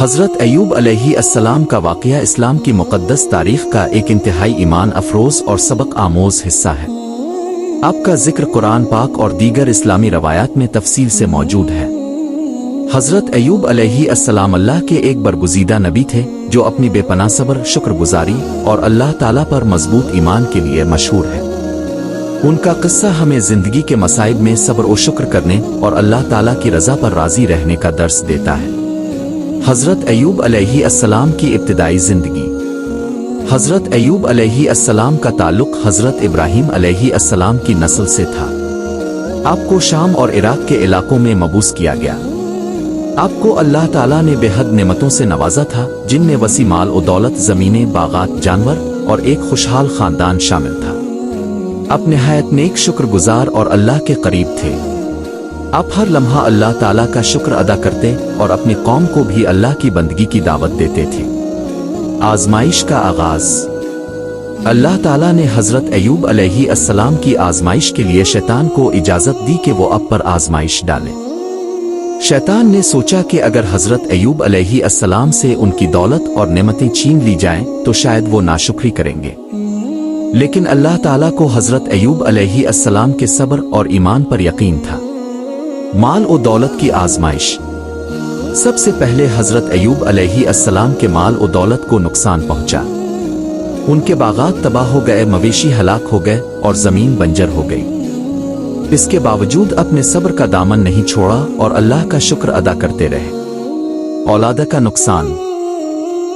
حضرت ایوب علیہ السلام کا واقعہ اسلام کی مقدس تاریخ کا ایک انتہائی ایمان افروز اور سبق آموز حصہ ہے۔ آپ کا ذکر قرآن پاک اور دیگر اسلامی روایات میں تفصیل سے موجود ہے۔ حضرت ایوب علیہ السلام اللہ کے ایک برگزیدہ نبی تھے جو اپنی بے پناہ صبر، شکر گزاری اور اللہ تعالیٰ پر مضبوط ایمان کے لیے مشہور ہے۔ ان کا قصہ ہمیں زندگی کے مصائب میں صبر و شکر کرنے اور اللہ تعالیٰ کی رضا پر راضی رہنے کا درس دیتا ہے۔ حضرت ایوب علیہ السلام کی ابتدائی زندگی۔ حضرت ایوب علیہ السلام کا تعلق حضرت ابراہیم علیہ السلام کی نسل سے تھا۔ آپ کو شام اور عراق کے علاقوں میں مبعوث کیا گیا۔ آپ کو اللہ تعالیٰ نے بے حد نعمتوں سے نوازا تھا، جن میں وسیع مال و دولت، زمینیں، باغات، جانور اور ایک خوشحال خاندان شامل تھا۔ آپ نہایت نیک شکر گزار اور اللہ کے قریب تھے۔ آپ ہر لمحہ اللہ تعالیٰ کا شکر ادا کرتے اور اپنی قوم کو بھی اللہ کی بندگی کی دعوت دیتے تھے۔ آزمائش کا آغاز۔ اللہ تعالیٰ نے حضرت ایوب علیہ السلام کی آزمائش کے لیے شیطان کو اجازت دی کہ وہ آپ پر آزمائش ڈالے۔ شیطان نے سوچا کہ اگر حضرت ایوب علیہ السلام سے ان کی دولت اور نعمتیں چھین لی جائیں تو شاید وہ ناشکری کریں گے، لیکن اللہ تعالیٰ کو حضرت ایوب علیہ السلام کے صبر اور ایمان پر یقین تھا۔ مال و دولت کی آزمائش۔ سب سے پہلے حضرت ایوب علیہ السلام کے مال و دولت کو نقصان پہنچا۔ ان کے باغات تباہ ہو گئے، مویشی ہلاک ہو گئے اور زمین بنجر ہو گئی۔ اس کے باوجود اپنے صبر کا دامن نہیں چھوڑا اور اللہ کا شکر ادا کرتے رہے۔ اولاد کا نقصان۔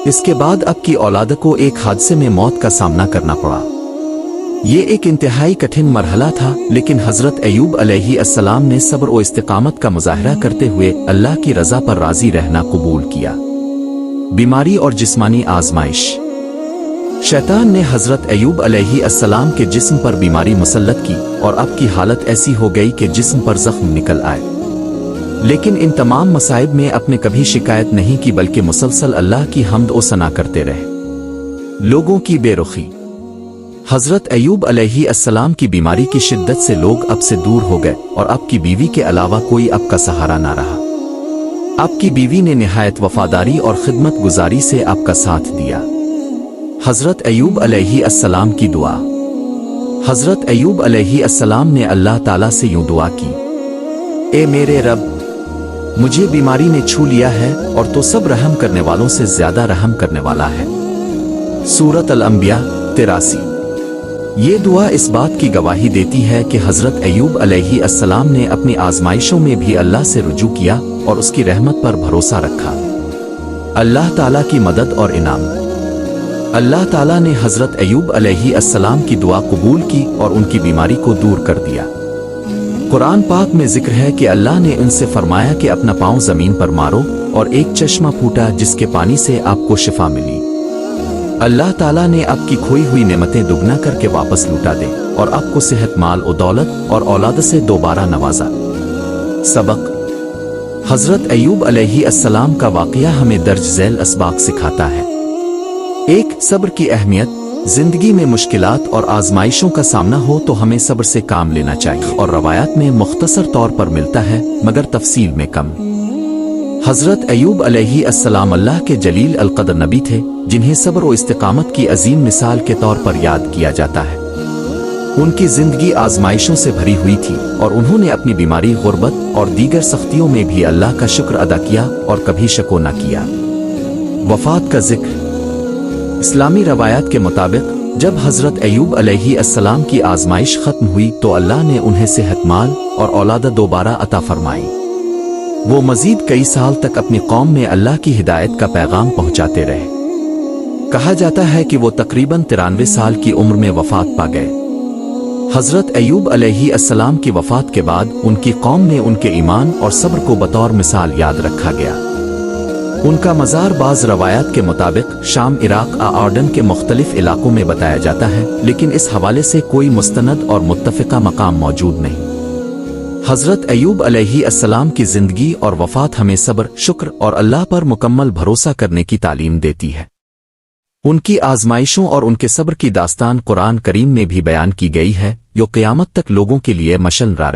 اس کے بعد اب کی اولاد کو ایک حادثے میں موت کا سامنا کرنا پڑا۔ یہ ایک انتہائی کٹھن مرحلہ تھا، لیکن حضرت ایوب علیہ السلام نے صبر و استقامت کا مظاہرہ کرتے ہوئے اللہ کی رضا پر راضی رہنا قبول کیا۔ بیماری اور جسمانی آزمائش۔ شیطان نے حضرت ایوب علیہ السلام کے جسم پر بیماری مسلط کی اور اب کی حالت ایسی ہو گئی کہ جسم پر زخم نکل آئے، لیکن ان تمام مصائب میں آپ نے کبھی شکایت نہیں کی بلکہ مسلسل اللہ کی حمد و ثنا کرتے رہے۔ لوگوں کی بے رخی۔ حضرت ایوب علیہ السلام کی بیماری کی شدت سے لوگ اب سے دور ہو گئے اور آپ کی بیوی کے علاوہ کوئی آپ کا سہارا نہ رہا۔ آپ کی بیوی نے نہایت وفاداری اور خدمت گزاری سے آپ کا ساتھ دیا۔ حضرت ایوب علیہ السلام کی دعا۔ حضرت ایوب علیہ السلام نے اللہ تعالیٰ سے یوں دعا کی: اے میرے رب، مجھے بیماری نے چھو لیا ہے اور تو سب رحم کرنے والوں سے زیادہ رحم کرنے والا ہے۔ سورۃ الانبیاء 83۔ یہ دعا اس بات کی گواہی دیتی ہے کہ حضرت ایوب علیہ السلام نے اپنی آزمائشوں میں بھی اللہ سے رجوع کیا اور اس کی رحمت پر بھروسہ رکھا۔ اللہ تعالیٰ کی مدد اور انعام۔ اللہ تعالیٰ نے حضرت ایوب علیہ السلام کی دعا قبول کی اور ان کی بیماری کو دور کر دیا۔ قرآن پاک میں ذکر ہے کہ اللہ نے ان سے فرمایا کہ اپنا پاؤں زمین پر مارو اور ایک چشمہ پھوٹا جس کے پانی سے آپ کو شفا ملی۔ اللہ تعالیٰ نے آپ کی کھوئی ہوئی نعمتیں دگنا کر کے واپس لوٹا دے اور آپ کو صحت، مال و دولت اور اولاد سے دوبارہ نوازا۔ سبق۔ حضرت ایوب علیہ السلام کا واقعہ ہمیں درج ذیل اسباق سکھاتا ہے۔ 1. صبر کی اہمیت۔ زندگی میں مشکلات اور آزمائشوں کا سامنا ہو تو ہمیں صبر سے کام لینا چاہیے، اور روایات میں مختصر طور پر ملتا ہے مگر تفصیل میں کم۔ حضرت ایوب علیہ السلام اللہ کے جلیل القدر نبی تھے جنہیں صبر و استقامت کی عظیم مثال کے طور پر یاد کیا جاتا ہے۔ ان کی زندگی آزمائشوں سے بھری ہوئی تھی اور انہوں نے اپنی بیماری، غربت اور دیگر سختیوں میں بھی اللہ کا شکر ادا کیا اور کبھی شکو نہ کیا۔ وفات کا ذکر۔ اسلامی روایات کے مطابق جب حضرت ایوب علیہ السلام کی آزمائش ختم ہوئی تو اللہ نے انہیں صحت، مال اور اولاد دوبارہ عطا فرمائی۔ وہ مزید کئی سال تک اپنی قوم میں اللہ کی ہدایت کا پیغام پہنچاتے رہے۔ کہا جاتا ہے کہ وہ تقریباً 93 سال کی عمر میں وفات پا گئے۔ حضرت ایوب علیہ السلام کی وفات کے بعد ان کی قوم نے ان کے ایمان اور صبر کو بطور مثال یاد رکھا گیا۔ ان کا مزار بعض روایات کے مطابق شام، عراق، اردن کے مختلف علاقوں میں بتایا جاتا ہے، لیکن اس حوالے سے کوئی مستند اور متفقہ مقام موجود نہیں۔ حضرت ایوب علیہ السلام کی زندگی اور وفات ہمیں صبر، شکر اور اللہ پر مکمل بھروسہ کرنے کی تعلیم دیتی ہے۔ ان کی آزمائشوں اور ان کے صبر کی داستان قرآن کریم میں بھی بیان کی گئی ہے، جو قیامت تک لوگوں کے لیے مشعل رہے۔